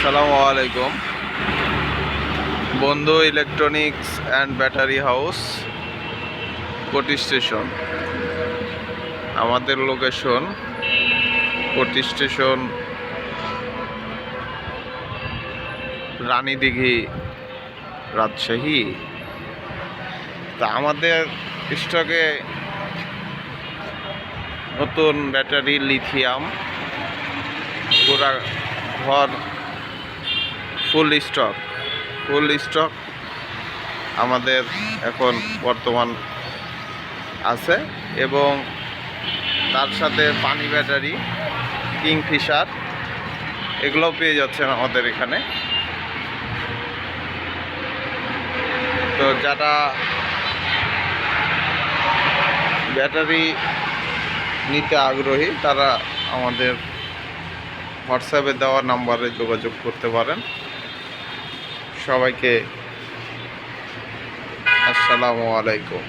আসসালামু আলাইকুম। বন্ধু ইলেকট্রনিক্স অ্যান্ড ব্যাটারি হাউস, কোটি স্টেশন। আমাদের লোকেশন কোটি স্টেশন, রানীদিঘি, রাজশাহী। তা আমাদের স্টকে নতুন ব্যাটারি, লিথিয়াম, পুরা ঘর ফুল স্টক আমাদের এখন বর্তমান আছে। এবং তার সাথে পানি ব্যাটারি, কিংফিশার, এগুলোও পেয়ে যাচ্ছেন আমাদের এখানে। তো যারা ব্যাটারি নিতে আগ্রহী তারা আমাদের হোয়াটসঅ্যাপে দেওয়া নাম্বারে যোগাযোগ করতে পারেন। সবাইকে আসসালামু আলাইকুম।